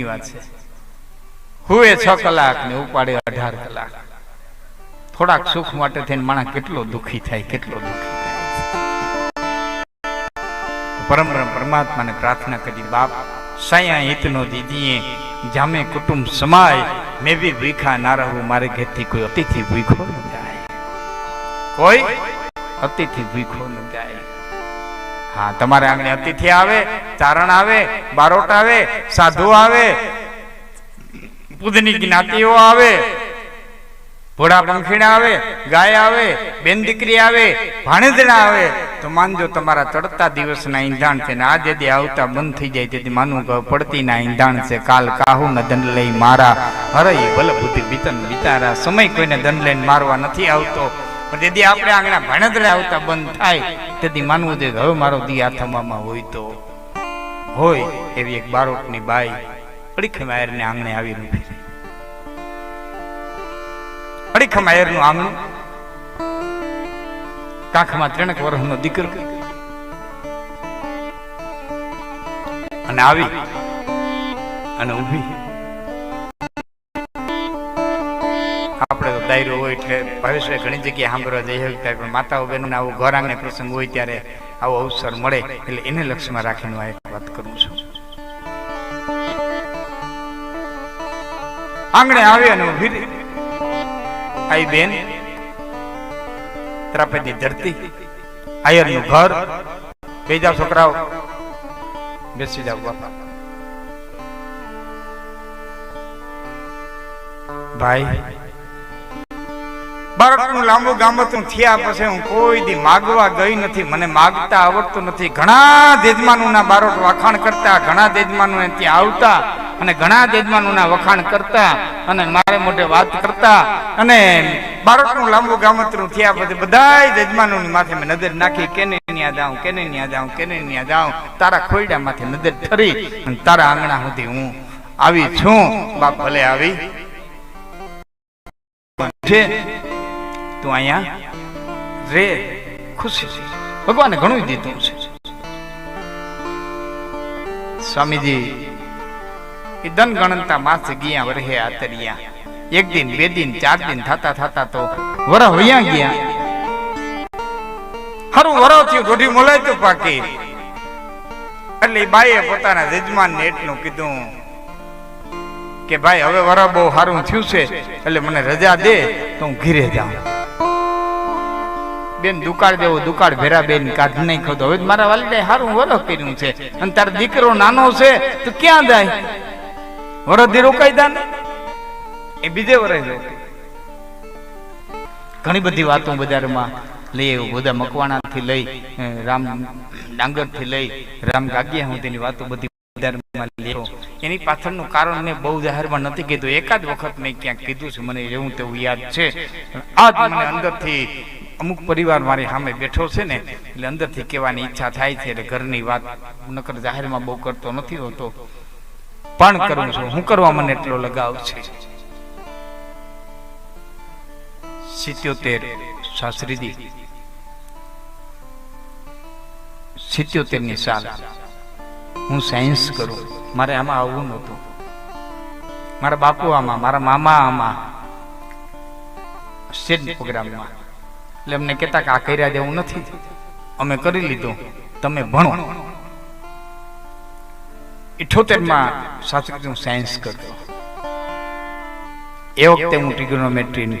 દુઃખની વાત છે. હુએ 6 કલાક ને ઉપાડે 18 કલાક. થોડાક સુખ માટે થઈને માણસ કેટલો દુઃખી થાય, કેટલો દુઃખી થાય. પરમાત્માને પ્રાર્થના કરી, બાપ સાયા હિતનો દીદીએ જામે કુટુંબ સમાય, મેં બી ભૂખા ના રહું, મારે ઘેરથી કોઈ અતિથિ ભૂખો ન જાય, કોઈ અતિથિ ભૂખો ન જાય. હા, તમારે આંગણે અતિથિ આવે, ચારણ આવે, બારોટ આવે, સાધુ આવે, પૂજની જ્ઞાતિઓ આવે, ઘોડા પંખીડા આવે, ગાય આવે, બેન દીકરી આવે, ભાણેજણા આવે, તો માનજો તમારા ચડતા દિવસના ઈંધાણ છે ને આજે જે આવતા બંધ થઈ જાય તેથી માનવું કે પડતીના ઈંધાણ છે. કાલ કાહુ ન દંડ લઈ મારા, હરઈ બલ બુદ્ધિ બીતન વિચારા. સમય કોઈને દંડ લઈને મારવા નથી આવતો, પણ તેથી આપણે આંગણા ભાણેજણા આવતા બંધ થાય તેથી માનવું છે કે હવે મારો દી આથમામાં હોય તો હોય. એવી એક બારોટની બાઈ અડીખમ આયરને આંગણે આવી રૂપી. અડીખમ આયરનું આંગણું, કાંખમાં 3 વર્ષનો દીકરો, અને આવી અને ઊભી. આપણે તો દાયરો હોય એટલે ભવિષ્ય ઘણી જગ્યાએ સાંભળવા જઈ શકતા, પણ માતાઓ બહેનો આવો ઘર આંગણે પ્રસંગ હોય ત્યારે આવો અવસર મળે એટલે એને લક્ષ્યમાં રાખીને આ એક વાત કરું છું. આંગણે આવી અને ઊભી રહી. આઈ બેન, ત્રાપેની ધરતી, આયરનું ઘર. બેસી જાઓ છોકરાઓ, બેસી જાઓ બાપા. ભાઈ, બાળકનું લાંબુ ગામતું થયા પછી હું કોઈ દી માગવા ગઈ નથી, મને માગતા આવડતું નથી. ઘણા દેજમાનુના બારોટ વખાણ કરતા, ઘણા દેજમાનો ત્યાં આવતા અને ઘણા દેજમાનોના વખાણ કરતા અને મારે મોઢે વાત કરતા, અને બાળકનું લાંબુ ગામતરું થયા પછી બધાય જજમાનોની માથે મેં નજર નાખી, કેને ન્યા જાઉં, કેને ન્યા જાઉં, કેને ન્યા જાઉં. તારા ખોયડા માથે નજર ઠરી અને તારા આંગણા સુધી હું આવી છું. બાપ ભલે આવી છે, તું અહીંયા રે, ખુશી છે. ભગવાને ઘણું દીધું છે. સ્વામીજી એ ધન ગણતા માસ ગયા વરહે આતરિયા. 1 દિન 2 દિન 4 દિન થતા થતા તો વરહ વયા ગયા. હારું વરહ થયું, દોઢી મોલાય તો પાકી. એટલે બાઈએ પોતાના જજમાન ને એટલું કીધું કે ભાઈ હવે વરહ બહુ સારું થયું છે એટલે મને રજા દે તો હું ઘીરે જાઉં. બેન દુકાળ દેવો, દુકાળ ભેરા બેન કાઢ નહીં ખોતો. હવે મારા વાલીદાએ સારું વરહ કર્યું છે અને તારો દીકરો નાનો છે તો ક્યાં જાય? વરદી રોકાઈ દા ને એ બીજે વરસ રોકાય. ઘણી બધી વાતો બજારમાં લઈ આવ્યું. બધા મકવાણાથી લઈ, રામ ડાંગરથી લઈ, રામ ગાગિયા સુધીની વાતો બધી બજારમાં લઈ આવ્યો. એની પાછળનું કારણ મેં બહુ જાહેરમાં નથી કીધું, એકાદ વખત મેં ક્યાંક કીધું છે, મને એવું તેવું યાદ છે. આજ મને અંદરથી અમુક પરિવાર મારી સામે બેઠો છે ને એટલે અંદરથી કહેવાની ઈચ્છા થાય છે. એટલે ઘરની વાત નકર જાહેરમાં બહુ કરતો નથી હોતો, પણ કરું છું. હું કરવા મને એટલો લગાવ છે. 77 શાસ્ત્રીજી 77ની સાલ હું સાયન્સ કરું. મારે આમાં આવવું નહોતું. મારા બાપુ આમાં, મારા મામા આમાં સ્ટેજ પ્રોગ્રામમાં. એટલે અમને કહેતા કે આ કર્યા જેવું નથી, અમે કરી લીધું, તમે ભણો. 78માં શાસ્ત્રી હું સાયન્સ કરતો. એ વખતે હું trigonometry,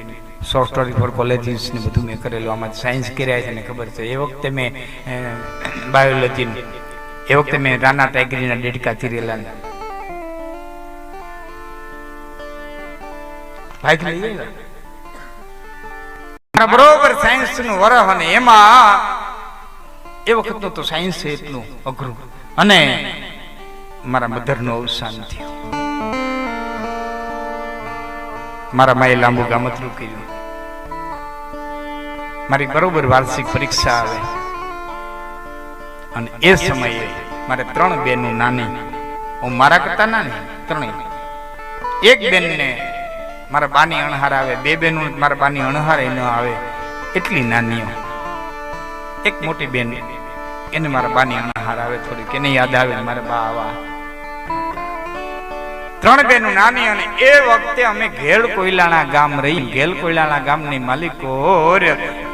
short story four colleges ને બધું મેં કરેલું. આમાં સાયન્સ કર્યા છે ને ખબર છે. એ વખતે મેં બાયોલોજી, એ વખતે મેં રાના ટાઈગરીના ડેડકા ચીરેલા ભાગ લઈ બરોબર સાયન્સ નું વરહ. અને એમાં એ વખતનું તો સાયન્સ છે એટલું અઘરું. અને મારા મધરનું અવસાન થયું. મારા માએ લાંબુ ગામતરું કર્યું. મારી બરોબર વાર્ષિક પરીક્ષા આવે અને એ સમયે મારે 3 બેનું નાની, હું મારા કરતા નાની 3. એક બેનને મારા બાની અણહાર આવે, 2 બેનો મારા બાની અણહાર ન આવે એટલી નાનીઓ. એક મોટી બેન એને મારા બાની અણહાર આવે થોડીક, એને યાદ આવે મારા બા આવા. ત્રણ બેનું નાની, અને એ વખતે અમે ઘેલ કોયલાના ગામ રહી. ઘેલ કોયલાના ગામની માલિકો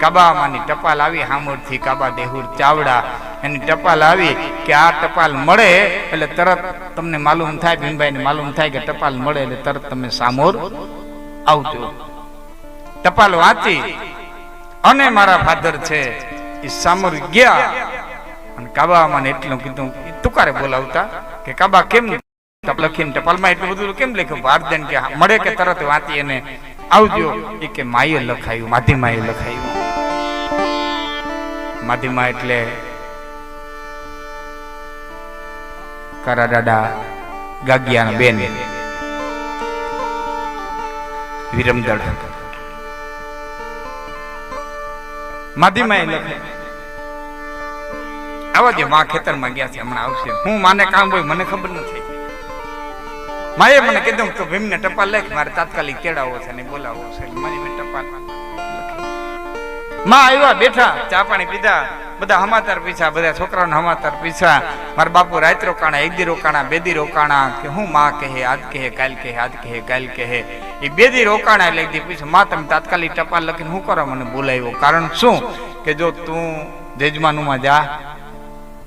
કાબામાંની ટપાલ આવી, હામોરથી કાબા દેહુર ચાવડા, એની ટપાલ આવી કે આ ટપાલ મળે એટલે તરત તમને માલુમ થાય, ભીમભાઈને માલુમ થાય કે ટપાલ મળે એટલે તરત તમે સામોર આવજો. ટપાલ વાંચી અને મારા ફાધર છે એ સામોર ગયા, અને કાબામાં એટલું કીધું, તુકારે બોલાવતા કે કાબા કેમ લખીને ટપાલમાં એટલું બધું કેમ લખ્યું? ભારદેન કે મળે કે તરત વાંચી અને આવજો. એ કે માએ લખાયું, માધીમાએ લખાયું. માધીમા એટલે કારા દાદા ગાગિયાના બેન વિરમદળ. માધીમાએ લખાયું. આવા જે માં ખેતરમાં ગયા છે, હમણાં આવશે. હું માને કામ હોય મને ખબર નથી. માએ મને કીધું તો ભીમને ટપાલ લખ, મારે તાત્કાલિક તેડાવો છે ને બોલાવો છે. મારી મેં ટપાલ માં આવ્યા, બેઠા, ચા પાણી પીધા, બધા હમાતાર પીછા, બધા છોકરાઓને હમાતાર પીછા. મારા બાપુ રાત રોકાણા, એક દી રોકાણા, બે દી રોકાણા, કે હું માં કહે આજ કહે કાલ કહે, આજ કહે કાલ કહે. એ બે દી રોકાણા એટલે એક દી પૂછ્યું, માં તમે તાત્કાલિક ટપાલ લખીને શું કરો મને બોલાવ્યો? કારણ શું? કે જો તું જજમાનુમાં જા,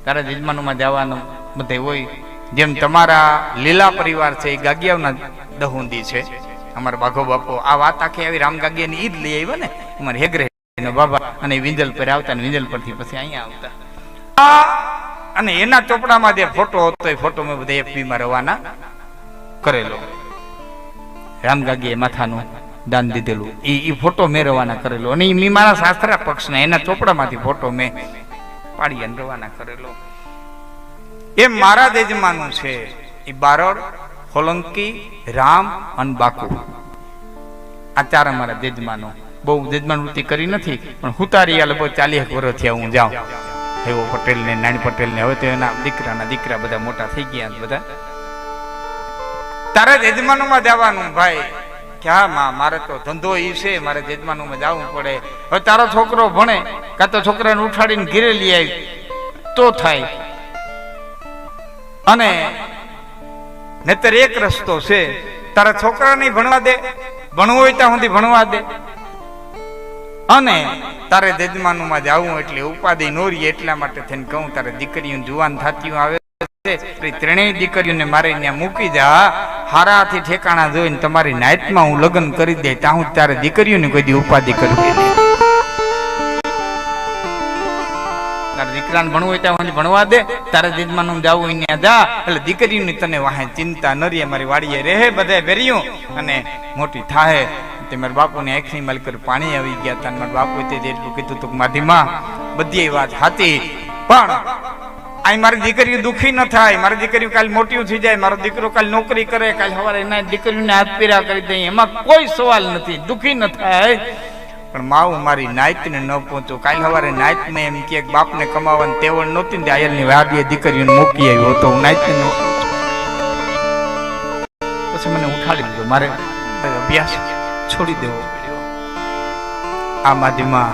તારા જજમાનુમાં જવાનું બધે હોય. જેમ તમારા લીલા પરિવાર છે એ ગાગિયાઓના દહુંદી છે, અમારા બાઘો બાપો આ વાત આખી આવી રામ ગાગિયાની ઈદ લઈ આવ્યા ને, અમારે હેગરે બાબા, અને વિંજલ પર આવતા ને વિંજલ પરથી પછી અહીંયા આવતા. અને એના ચોપડામાં જે ફોટો હતો એ ફોટો મેં બધા FB માં રવાના કરેલો. રામ ગાગીએ માથાનું દાન દીધેલું એ ફોટો મેં રવાના કરેલો, અને એ મારા શાસ્ત્રા પક્ષના એના ચોપડામાંથી ફોટો મેં પાડી અને રવાના કરેલો. એમ મારા જજમાનું છે એ બારોડ, હોલંકી, રામ અને બાકુ, આ ચાર અમારા જજમાનો. બહુ જજમાન વૃત્તિ કરી નથી, પણ હુતારી લગભગ 40 વર્ષથી હું જાઉં. હેવો પટેલ ને નાની પટેલ ને, હવે તો એના દીકરાના દીકરા બધા મોટા થઈ ગયા બધા. તારા જજમાનોમાં જવાનું ભાઈ. ક્યાં માં, મારે તો ધંધો ઈ છે, મારે જજમાનોમાં જવું પડે. હવે તારો છોકરો ભણે, કાં તો છોકરાને ઉઠાડીને ઘીરે લઈ આવી તો થાય, અને નહીતર એક રસ્તો છે, તારા છોકરાને ભણવા દે, ભણવું હોય ત્યાં સુધી ભણવા દે, અને તારે જજમાનુમાં જવું એટલે ઉપાધિ નોરી. એટલા માટે થઈને કહું, તારે દીકરીઓ જુવાન થતી આવે છે, ત્રણેય દીકરીઓને મારે ત્યાં મૂકી જા. હારાથી ઠેકાણા જોઈને તમારી નાઈટમાં હું લગ્ન કરી દે, ત્યાં હું તારે દીકરીઓને કોઈ દી ઉપાધિ કરવી નહીં. તારે દીકરાને ભણવું હોય ત્યાં ભણવા દે, તારે જજમાનું જવું હોય ત્યાં જા. એટલે દીકરીઓની તને વાહે ચિંતા ન રહે, મારી વાડીએ રહે બધા ભેર્યું અને મોટી થાય. તે મારા બાપુની આંખની માલિક પાણી આવી ગયા હતા. મારા બાપુ તે એટલું કીધું હતું, માધીમાં બધી વાત હતી, પણ આ મારી દીકરીઓ દુખી ન થાય, મારી દીકરીઓ કાલ મોટી થઈ જાય, મારો દીકરો કાલ નોકરી કરે, કાલ સવારે એના દીકરીઓને હાથ પીરા કરી દે, એમાં કોઈ સવાલ નથી, દુખી ન થાય. પણ માવું મારી નાઈતને ન પહોંચો. કાલ સવારે નાઈતમાં એમ કે બાપને કમાવાની તેવડ નહોતી ને, આયરની વાડીએ દીકરીઓને મૂકી આવ્યો હતો, હું નાઈતને ન પછી મને ઉઠાડી દીધો, મારે અભ્યાસ છોડી દેવો પડ્યો. આ માધ્યમાં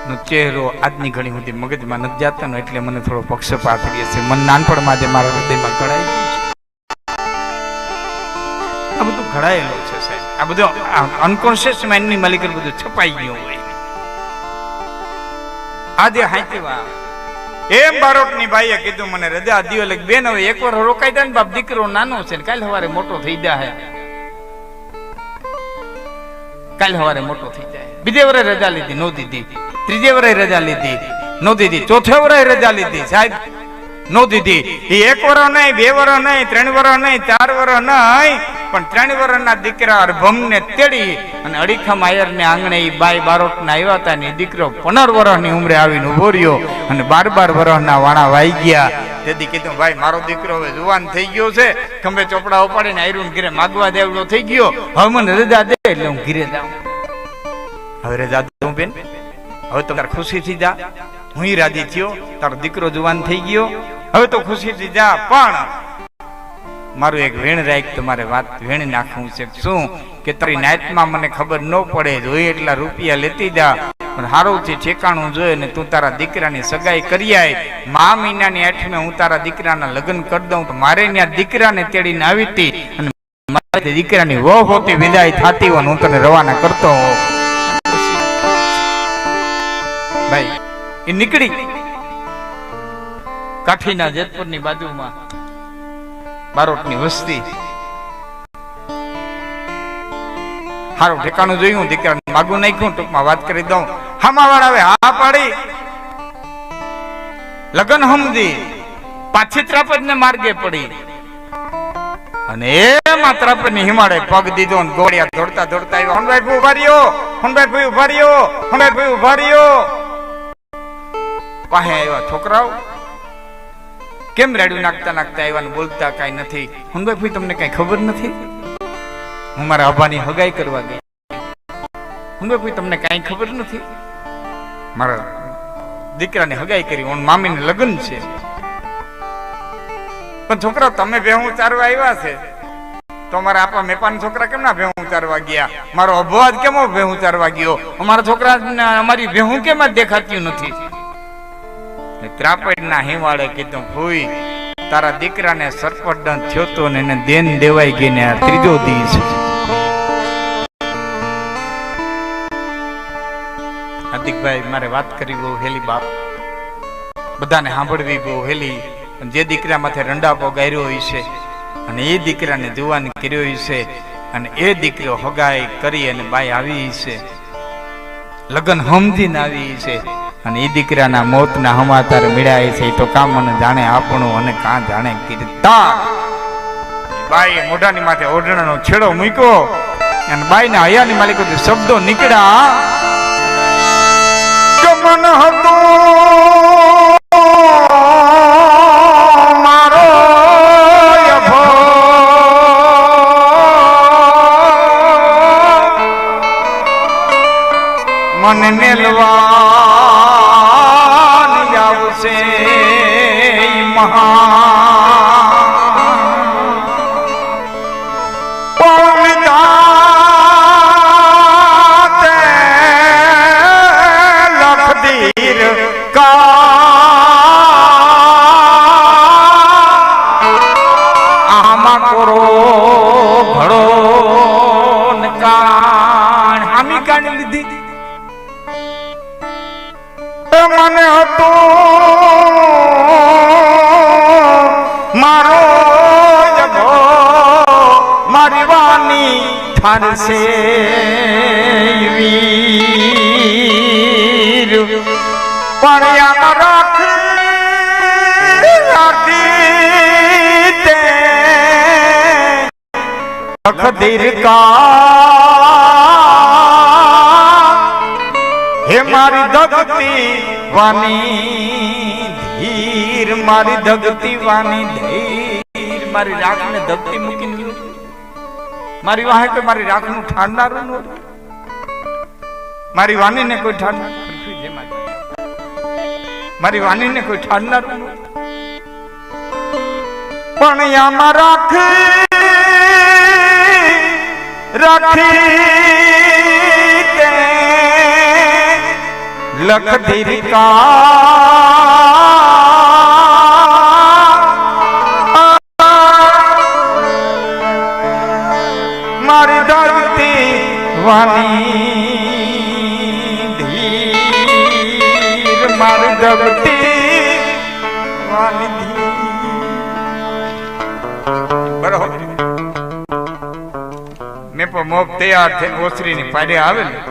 નો ચહેરો આજની ઘણી સુધી મગજમાં નથી જાતો ને, એટલે મને થોડો પક્ષપાત રહે છે. મન નાનપણમાં જે મારા હૃદયમાં ઘડાઈ ગયું છે, આ બધું ઘડાયેલું છે સાહેબ. આ બધું અનકોન્શિયસ માઇન્ડની માલિક બધું છપાઈ ગયું હોય. આજે હાઈતીવા એમ બારોટની ભાઈએ કીધું, મને રજા દિયો લગ બેન, હવે એક વાર રોકાઈ દે ને બાપ, દીકરો નાનો છે ને કાલ સવારે મોટો થઈ જાય, કાલ સવારે મોટો થઈ જાય. બીજે વરે રજા લીધી નો દીધી, ત્રીજે વરે રજા લીધી નો દીધી, ચોથે વરે રજા લીધી સાહેબ નો દીધી. એ એક વર્ષ નહીં, 2 વર્ષ નહીં, 3 વર્ષ નહીં, 4 વર્ષ નહીં, પણ 3 વર્ષના દીકરા અરભમને તેડી અને અડીખમ આયર ને આંગણે એ બાઈ બારોટ ના આવ્યા હતા ને, દીકરો 15 વર્ષની ઉંમરે આવીને ઉભો રહ્યો અને 12 વર્ષના વાણા વાઈ ગયા. તેથી કીધું, ભાઈ મારો દીકરો હવે જુવાન થઈ ગયો છે, ખંભે ચોપડા ઉપાડીને આયરું ઘીરે માગવા દેવડો થઈ ગયો, હવે મને રજા દે એટલે હું ઘીરે જાઉં. હવે રજા દઉં બેન, હવે તો તારે ખુશીથી જા. હું રાજી થયો, તારો દીકરો જુવાન થઈ ગયો, હવે તો ખુશીથી જા. પણ મારું એક વેણ રાખ, તમારે વાત વેણ નાખવું છે. શું કે તારી નાઈટમાં મને ખબર ન પડે, જોઈએ એટલા રૂપિયા લેતી જા, હારુંથી ઠેકાણું જોઈ ને તું તારા દીકરાની સગાઈ કરી આય, મા મહિનાની 8મે હું તારા દીકરાના લગ્ન કરી દઉં. તો મારે ત્યાં દીકરાને તેડીને આવી હતી અને મારે દીકરાની વહુ હોતી વિદાય થતી હોય હું તને રવાના કરતો હોઉં. ભાઈ એ નીકળી કાઠીના જેતપુરની બાજુમાં બારોટની વસ્તી. હારું ઠેકાણું જોયું, દીકરાને માગું નાખ્યું, ટૂંકમાં વાત કરી દઉં. હામાવાળા આવે હા પાડી, લગન હમદી પાછી ત્રાપજને માર્ગે પડી અને એમાં ત્રાપજની હિમાડે પગ દીધો ને ગોળિયા દોડતા દોડતા આવ્યા. હનભાઈ ઉભા રહ્યો, હનભાઈ ભાઈ ઉભા રહ્યો, હનભાઈ ભાઈ ઉભા રહ્યો. પાસે આવ્યા છોકરાઓ, કેમ રેડું નાખતા નાખતા આવ્યા ને બોલતા કઈ નથી. હનભાઈ ભાઈ તમને કઈ ખબર નથી, હું મારા અભાની હગાઈ કરવા ગઈ. હનભાઈ ભાઈ તમને કઈ ખબર નથી, મારા દીકરાને હગાઈ કરી, ઓન મામીને લગ્ન છે. પણ છોકરા તમે ભેહું ચારવા આવ્યા છે તો મારા આપા મેપાના છોકરા કેમ ના ભેહું ચારવા ગયા? મારો અભવાજ કેમ ભેહું ચારવા ગયો? અમારા છોકરા અમારી ભેહું કેમ જ દેખાતી નથી? ત્રાપડના હિમાળે કીધું ભૂઈ તારા દીકરાને સરપટન થયો તો ને એને દેન દેવાઈ ગઈ ને આ ત્રીજો દી છે. હાર્દિકભાઈ મારે વાત કરી બહુ હેલી બાપ, બધાને સાંભળવી બહુ હેલી. જે દીકરા માથે રંડાપો ગાર્યો હોય છે અને એ દીકરાને જુવાન કર્યો છે અને એ દીકરો હગાઈ કરી અને બાઈ આવી છે, લગ્ન હમજીને આવી છે અને એ દીકરાના મોતના સમાચાર મળ્યા છે. તો કામ મને જાણે આપણું અને કાં જાણે કીધા. બાઈ મોઢાની માથે ઓઢણાનો છેડો મૂક્યો અને બાઈના હયાની માલિકોથી શબ્દો નીકળ્યા. મન હતો મારો અભો, મન મેલવા આવશે મહા મને હતું મારો જગો મારી વાની ઠારશે વીર પણ યાદ રાખી તે લખ દીર્ઘા હે મારી દગતી વાની ધીર, મારી દગતી વાની ધીર. મારી રાખ ને દગતી મૂકીને મારી વાહે કોઈ મારી રાખ નું ઠાડનારું નો, મારી વાની ને કોઈ ઠાડનાર, મારી વાની ને કોઈ ઠાડનારું નો. પણ યામાં રાખી લખ ધીરકા મારી ધરતી વાની ધીર, મારી ધરતી વાની ધીર. બરોબર મેં પણ મોપ તૈયાર થઈને ઓસરીની પાડે આવેલી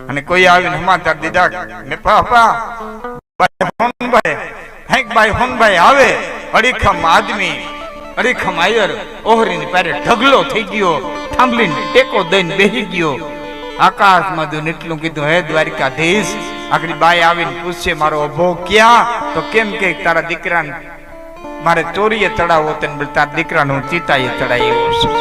અને કોઈ આવીને સમાચાર દીધા ને પાપા ભાઈ હોનભાઈ આવે. અડીખમ આદમી, અડીખમ આયર ઓહરીની પારે ઢગલો થઈ ગયો, થાંભલીને ટેકો દઈને બેસી ગયો. આકાશમાં જો એટલું કીધું હે દ્વારિકાધીશ. આગળ બાઈ આવીને પૂછશે મારો અભો ક્યાં? તો કેમ કે તારા દીકરાને મારે ચોરીએ ચડાવો તેને તારા દીકરાને હું ચિતાએ ચડાવ્યો છું.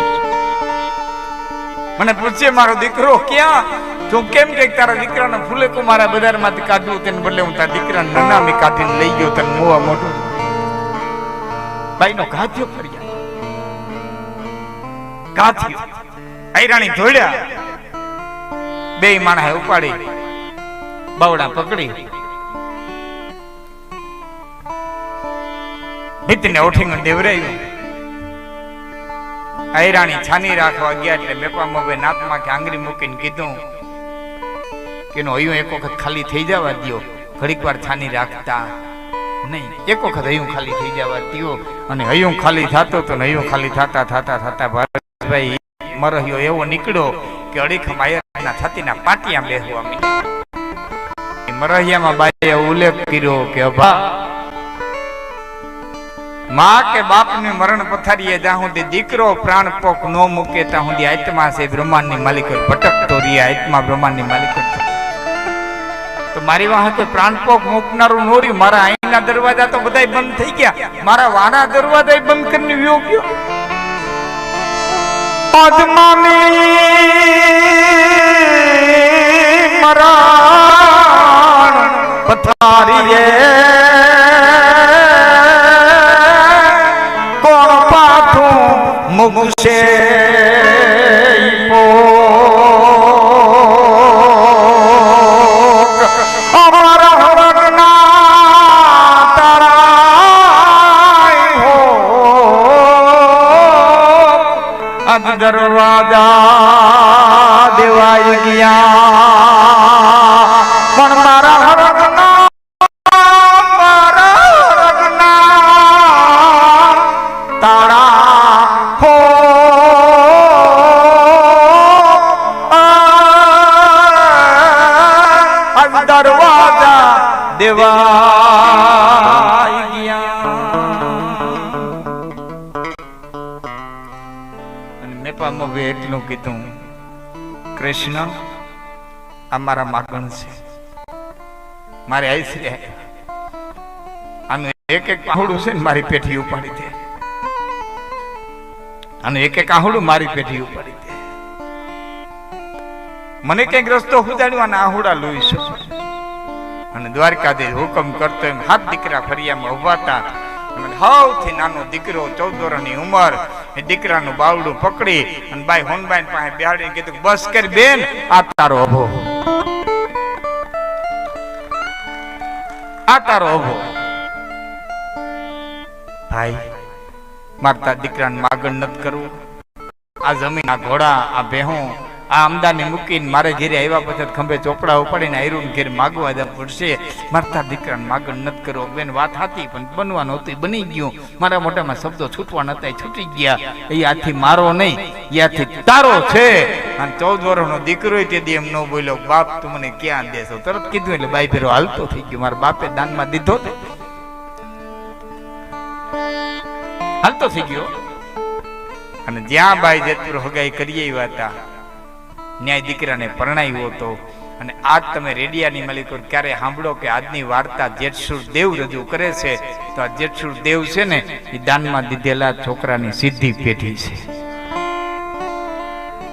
મને પૂછશે મારો દીકરો ક્યાં? તું કેમ કે તારા દીકરાને ફૂલે કો મારા બજારમાંથી કાઢ્યું તેને બદલે હું તારા દીકરાને નનામી કાઢીને લઈ ગયો તને મોવા મોઢું. બાઈનો ગાથ્યો ફર્યા, ગાથ્યો આયરાણી ધોડ્યા, બે માણસે ઉપાડી બાવડા પકડી નીતિને ઉઠીને દેવરાયું. આયરાણી છાની રાખવા ગયા એટલે મેપામાં બે નાતમાં કે આંગળી મૂકીને કીધું કે એનો હૈયું એક વખત ખાલી થઈ જવા દો. ઘડીક વાર છાની રાખતા નહીં, એક વખત હૈયું ખાલી થઈ જવા દો. અને હૈયું ખાલી થતો તો હૈયું ખાલી થતા થતા થતા ભારતભાઈ મરહ્યો એવો નીકળ્યો કે અડીખમ આયરના છાતીના પાટિયા બેસવા માંડ્યા. મરહિયામાં બાઈએ ઉલ્લેખ કર્યો કે અભા માં કે બાપની મરણ પથારીએ જ્યાં સુધી દીકરો પ્રાણ પોક નો મૂકે ત્યાં સુધી આત્મા છે બ્રહ્માંડની માલિક ભટકતો રહી. આત્મા બ્રહ્માંડની માલિક. તો મારી વાહ કોઈ પ્રાણ પોક મૂકનારું નો રહ્યું. મારા અહીંના દરવાજા તો બધા બંધ થઈ ગયા, મારા વાના દરવાજા બંધ કરીને વ્યો ગયો. મરણ પથારીએ મુગશે અમારા હરણના તારાય હો આજ દરવાજા દેવાઈ ગયા. પણ મારા હરણના તારા દરવાજા દેવાઈ ગયા. અને મેપામાં બે એટલું કીધું, કૃષ્ણ આ મારા માગણ છે, મારે આઈશ્રી આનું એક એક આહુડું છે ને મારી પેઠી ઉપાડી દે. આનું એક એક આહુડું મારી પેઠી ઉપાડી દે. મને કઈક રસ્તો સુધાર્યો અને આહુડા લોહી છું. અને દ્વારકાધીશ હુકમ કરતો એમ હાથ દીકરા ફરિયામાં ઉભા હતા. અને સૌથી નાનો દીકરો 14 વર્ષની ઉંમર એ દીકરાનું બાવડું પકડી અને બાઈ હોનબાઈ પાસે બેહાડીને કીધું બસ કરી બેન, આ તારો અભો, આ તારો અભો. ભાઈ મારતા દીકરાને માગણ નથી કરવું. આ જમીન, આ ઘોડા, આ ભેહું, આ અમદાને મૂકીને મારે ઘેરે આવ્યા પછી ખંભે ચોપડા ઉપાડીને આયરું ઘેર માગવા જવું પડશે. મારતા દીકરાને માગણ નથી કરવો. બેન વાત હતી પણ બનવાનું હતું, બની ગયું. મારા મોઢામાં શબ્દો છૂટવા નતા, છૂટી ગયા. એ આથી મારો નહીં, એ આથી તારો છે. અને 14 વર્ષનો દીકરો તેથી એમ ન બોલ્યો, બાપ તું મને ક્યાં દેશો? તરત કીધું એટલે બાઈ ફેરો હાલતો થઈ ગયો. મારા બાપે દાનમાં દીધો તો હાલતો થઈ ગયો. અને જ્યાં બાઈ જેતપુર હગાઈ કરી આવ્યા હતા ન્યાય દીકરાને પરણાવ્યો હતો. અને આજ તમે રેડિયાની માલિકો ક્યારે સાંભળો કે આજની વાર્તા જેઠસુર દેવ રજૂ કરે છે, તો આ જેઠસુર દેવ છે ને એ દાનમાં દીધેલા છોકરાની સીધી પેઢી છે.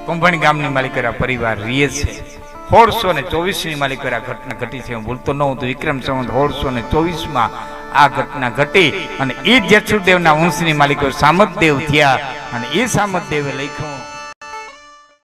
કુંભણી ગામની માલિકરા પરિવાર રીએ છે. 1624 ની માલિકરા ઘટના ઘટી છે. હું ભૂલતો ન હું તો વિક્રમ સંવત 1624 આ ઘટના ઘટી. અને એ જેઠસુર દેવના વંશની માલિકો સામતદેવ થયા. અને એ સામતદેવે લખ્યું